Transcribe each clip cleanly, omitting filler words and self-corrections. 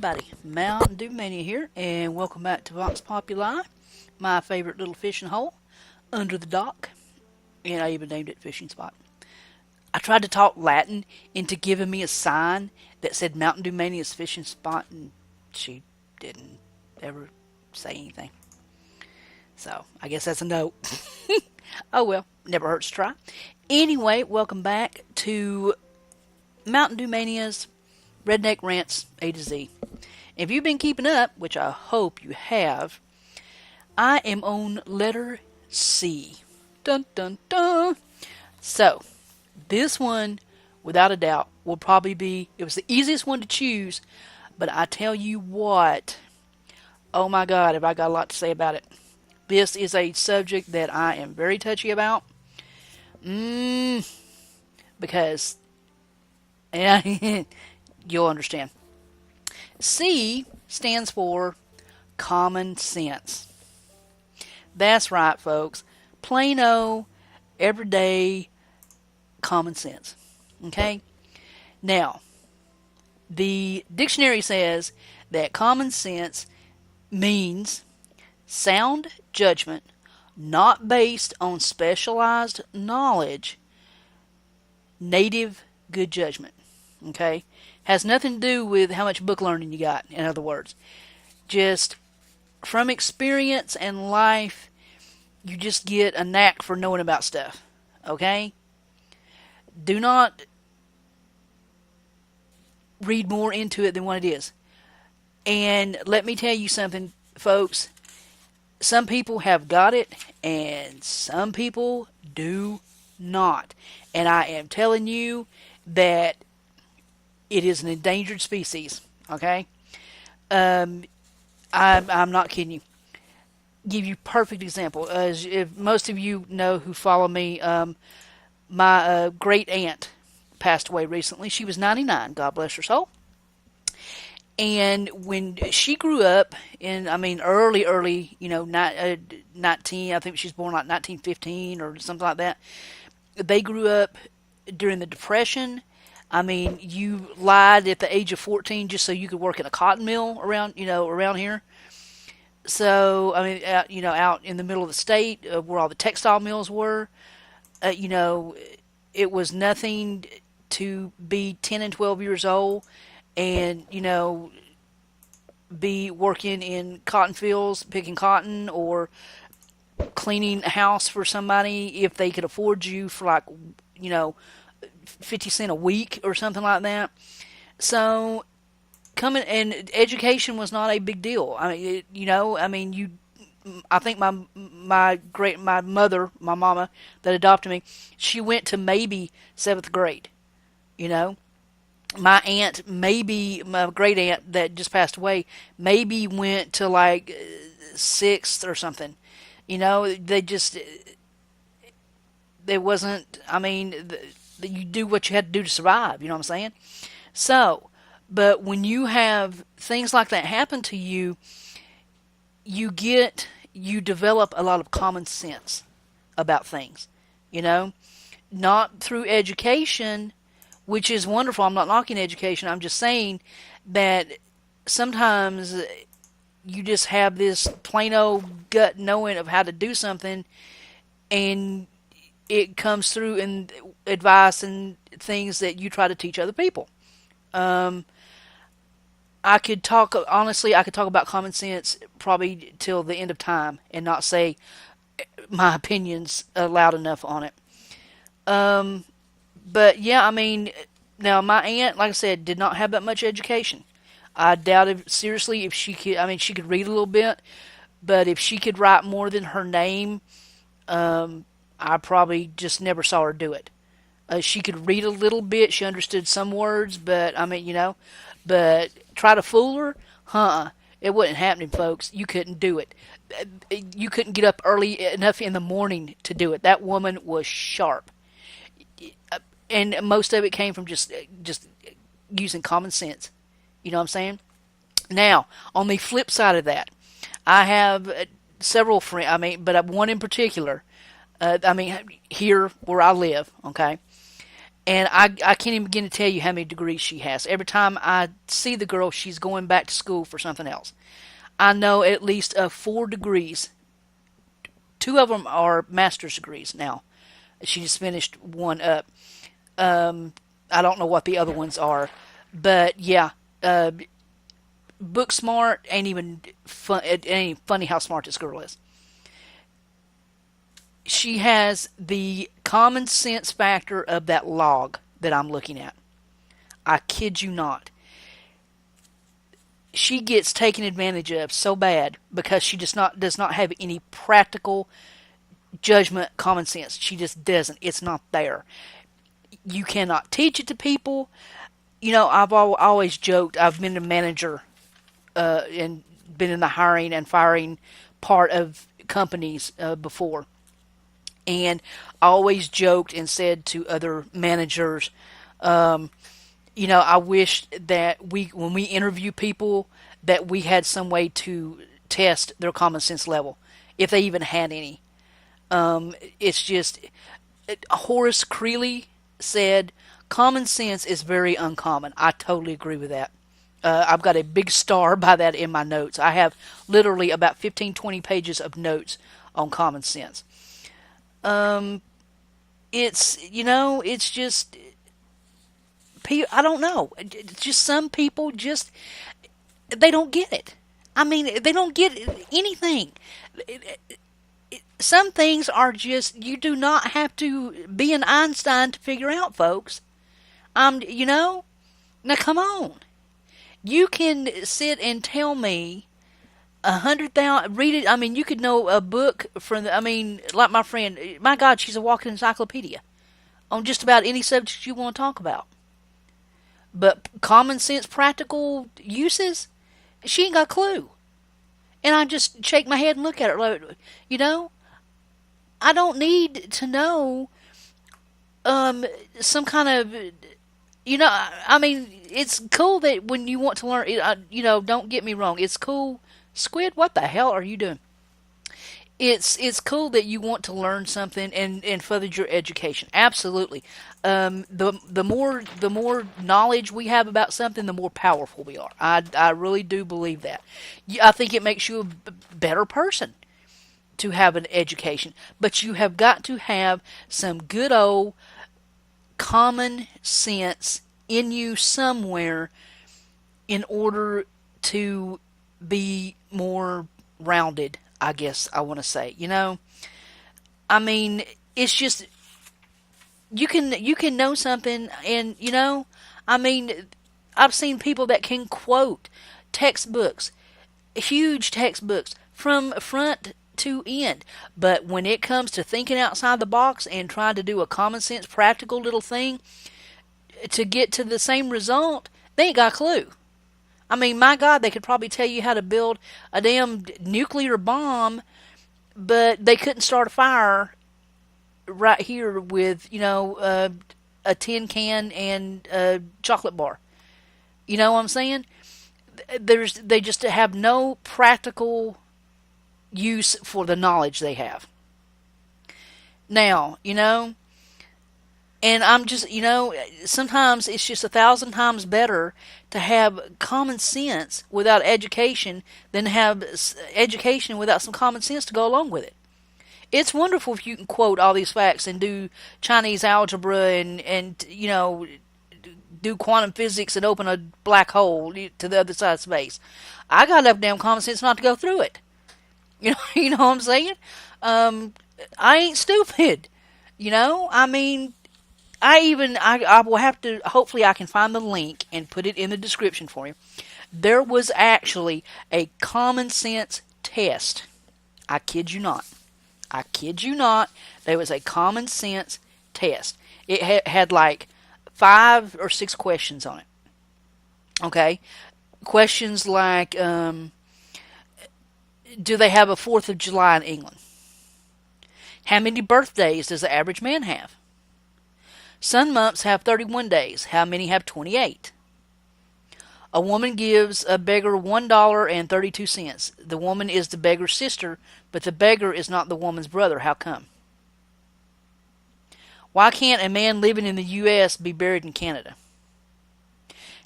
everybody, MntDewMania here, and welcome back to Vox Populi, my favorite little fishing hole under the dock, and I even named it Fishing Spot. I tried to talk Latin into giving me a sign that said MntDewMania's Fishing Spot, and she didn't ever say anything. So, I guess that's a no. Oh well, never hurts to try. Anyway, welcome back to MntDewMania's Redneck Rants A to Z. If you've been keeping up, which I hope you have, I am on letter C. Dun dun dun. So, this one, without a doubt, will probably be, it was the easiest one to choose, but I tell you what, oh my God, have I got a lot to say about it. This is a subject that I am very touchy about. Because, and you'll understand. C stands for common sense. That's right, folks. Plain old, everyday common sense. Okay? Now, the dictionary says that common sense means sound judgment not based on specialized knowledge, native good judgment. Okay? Has nothing to do with how much book learning you got, in other words. Just from experience and life, you just get a knack for knowing about stuff. Okay? Do not read more into it than what it is. And let me tell you something, folks. Some people have got it, and some people do not. And I am telling you that it is an endangered species. Okay, I'm not kidding you. Give you perfect example. As if most of you know who follow me, my great aunt passed away recently. She was 99. God bless her soul. And when she grew up in, early, 19, I think she was born like 1915 or something like that. They grew up during the Depression. You lied at the age of 14 just so you could work in a cotton mill around here. So, out in the middle of the state where all the textile mills were, it was nothing to be 10 and 12 years old and, be working in cotton fields, picking cotton, or cleaning a house for somebody if they could afford you for 50 cents a week or something like that. So, and education was not a big deal. I think my mother, my mama that adopted me, she went to maybe 7th grade, My aunt, maybe my great aunt that just passed away, maybe went to 6th or something. There wasn't, you do what you had to do to survive, you know what I'm saying? So, but when you have things like that happen to you, you develop a lot of common sense about things, Not through education, which is wonderful. I'm not knocking education. I'm just saying that sometimes you just have this plain old gut knowing of how to do something, and it comes through in advice and things that you try to teach other people. I could talk about common sense probably till the end of time and not say my opinions loud enough on it. But yeah, now my aunt, like I said, did not have that much education. I doubted seriously if she could. She could read a little bit, but if she could write more than her name, I probably just never saw her do it. She could read a little bit. She understood some words, but but try to fool her, it wasn't happening, folks. You couldn't do it. You couldn't get up early enough in the morning to do it. That woman was sharp. And most of it came from just using common sense. You know what I'm saying? Now, on the flip side of that, I have several friends, but one in particular, here where I live, okay? And I can't even begin to tell you how many degrees she has. Every time I see the girl, she's going back to school for something else. I know at least of 4 degrees. Two of them are master's degrees now. She just finished one up. I don't know what the other ones are. But yeah, book smart ain't even fun. It ain't funny how smart this girl is. She has the common sense factor of that log that I'm looking at. I kid you not. She gets taken advantage of so bad because she does not have any practical judgment, common sense. She just doesn't. It's not there. You cannot teach it to people. You know, I've always joked. I've been a manager and been in the hiring and firing part of companies before. And I always joked and said to other managers, you know, I wish that when we interview people, that we had some way to test their common sense level, if they even had any. It's just, Horace Greeley said, common sense is very uncommon. I totally agree with that. I've got a big star by that in my notes. I have literally about 15, 20 pages of notes on common sense. It's, you know, it's just, I don't know. Just some people just, they don't get it. I mean, they don't get anything. Some things are just, you do not have to be an Einstein to figure out, folks. You know, now come on. You can sit and tell me 100,000, read it. I mean, you could know a book from I mean, like my friend, my God, she's a walking encyclopedia on just about any subject you want to talk about. But common sense, practical uses, she ain't got a clue. And I just shake my head and look at her, like, you know, I don't need to know some kind of, you know, I mean, it's cool that when you want to learn, you know, don't get me wrong, it's cool. Squid, what the hell are you doing? It's cool that you want to learn something and further your education. Absolutely. The more knowledge we have about something, the more powerful we are. I really do believe that. I think it makes you a better person to have an education. But you have got to have some good old common sense in you somewhere in order to be more rounded, I guess I want to say. You know, I mean, it's just you can know something, and you know, I mean, I've seen people that can quote textbooks, huge textbooks from front to end, but when it comes to thinking outside the box and trying to do a common sense, practical little thing to get to the same result, they ain't got a clue. I mean, my God, they could probably tell you how to build a damn nuclear bomb, but they couldn't start a fire right here with, you know, a tin can and a chocolate bar. You know what I'm saying? They just have no practical use for the knowledge they have. Now, you know, and I'm just, you know, sometimes it's just 1,000 times better to have common sense without education than have education without some common sense to go along with it. It's wonderful if you can quote all these facts and do Chinese algebra and you know, do quantum physics and open a black hole to the other side of space. I got enough damn common sense not to go through it. You know what I'm saying? I ain't stupid. You know, I mean, I will have to, hopefully I can find the link and put it in the description for you. There was actually a common sense test. I kid you not. I kid you not. There was a common sense test. It had like 5 or 6 questions on it. Okay? Questions like, do they have a 4th of July in England? How many birthdays does the average man have? Sun months have 31 days. How many have 28? A woman gives a beggar $1.32. The woman is the beggar's sister, but the beggar is not the woman's brother. How come? Why can't a man living in the U.S. be buried in Canada?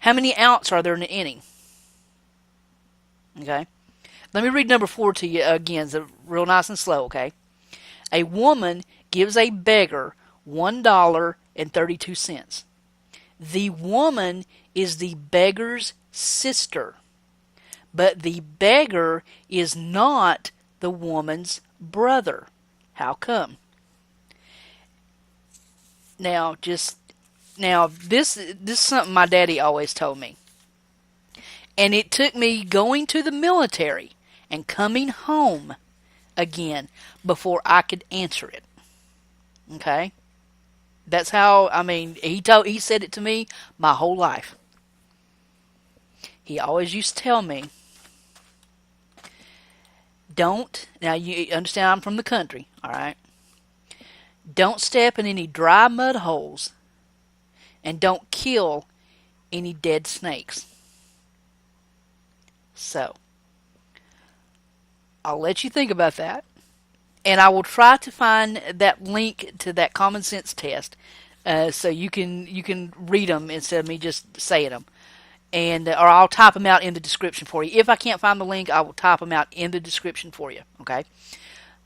How many outs are there in an inning? Okay. Let me read number 4 to you again. It's real nice and slow, okay? A woman gives a beggar $1.32. The woman is the beggar's sister, but the beggar is not the woman's brother. How come? Now, this is something my daddy always told me. And it took me going to the military and coming home again before I could answer it. Okay? That's how, he said it to me my whole life. He always used to tell me, now you understand I'm from the country, all right? Don't step in any dry mud holes and don't kill any dead snakes. So, I'll let you think about that. And I will try to find that link to that common sense test so you can read them instead of me just saying them. Or I'll type them out in the description for you. If I can't find the link, I will type them out in the description for you. Okay?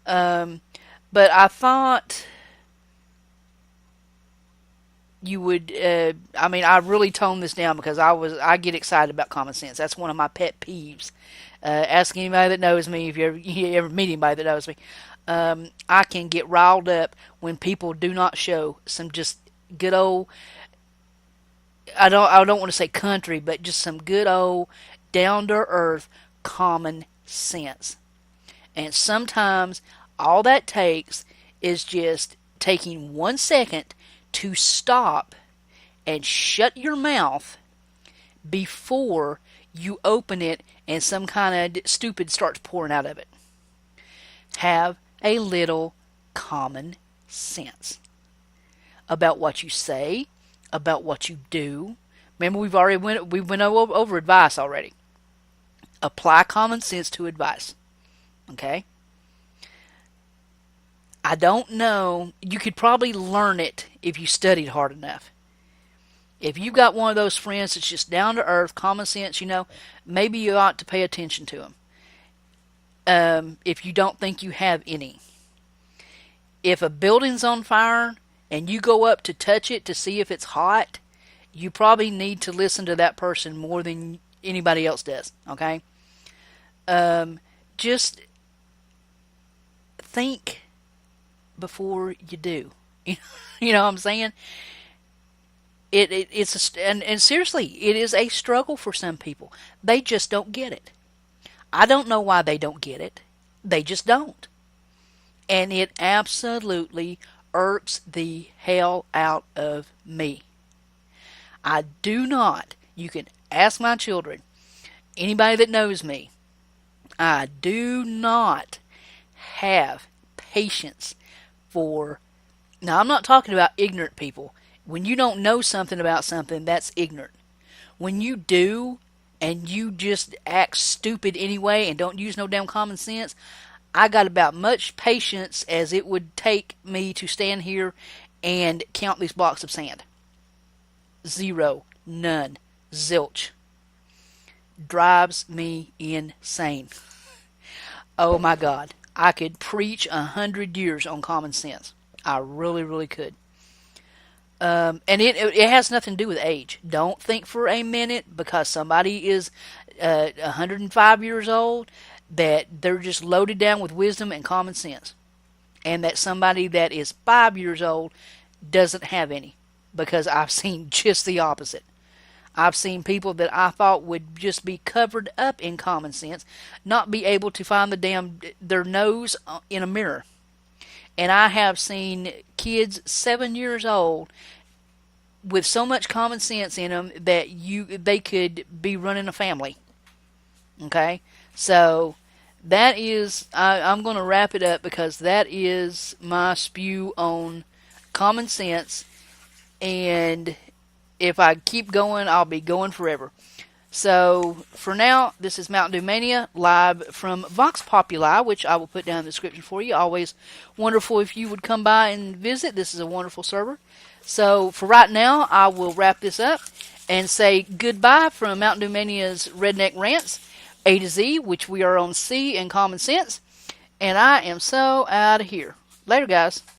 But I thought you would. I really toned this down because I get excited about common sense. That's one of my pet peeves. Ask anybody that knows me if you ever meet anybody that knows me. I can get riled up when people do not show some just good old. I don't want to say country, but just some good old down to earth common sense. And sometimes all that takes is just taking 1 second to stop and shut your mouth before you open it and some kind of stupid starts pouring out of it. Have a little common sense about what you say, about what you do. Remember, we went over advice already. Apply common sense to advice. Okay? I don't know. You could probably learn it if you studied hard enough. If you've got one of those friends that's just down to earth, common sense, maybe you ought to pay attention to them. If you don't think you have any. If a building's on fire and you go up to touch it to see if it's hot, you probably need to listen to that person more than anybody else does. Okay? Just think before you do. You know what I'm saying? And seriously, it is a struggle for some people. They just don't get it. I don't know why they don't get it. They just don't. And it absolutely irks the hell out of me. I do not, you can ask my children, anybody that knows me, I do not have patience for, now I'm not talking about ignorant people. When you don't know something about something, that's ignorant. When you do, and you just act stupid anyway and don't use no damn common sense, I got about much patience as it would take me to stand here and count these blocks of sand. 0, none, zilch. Drives me insane. Oh my God. I could preach 100 years on common sense. I really, really could. And it has nothing to do with age. Don't think for a minute because somebody is 105 years old that they're just loaded down with wisdom and common sense. And that somebody that is 5 years old doesn't have any. Because I've seen just the opposite. I've seen people that I thought would just be covered up in common sense not be able to find their nose in a mirror. And I have seen kids 7 years old with so much common sense in them that they could be running a family. Okay? So that is, I'm going to wrap it up because that is my spew on common sense. And if I keep going, I'll be going forever. So for now, this is MntDewMania live from Vox Populi, which I will put down in the description for you. Always wonderful if you would come by and visit. This is a wonderful server. So for right now, I will wrap this up and say goodbye from MntDewMania's Redneck Rants A to Z, which we are on C and Common Sense. And I am so out of here. Later, guys.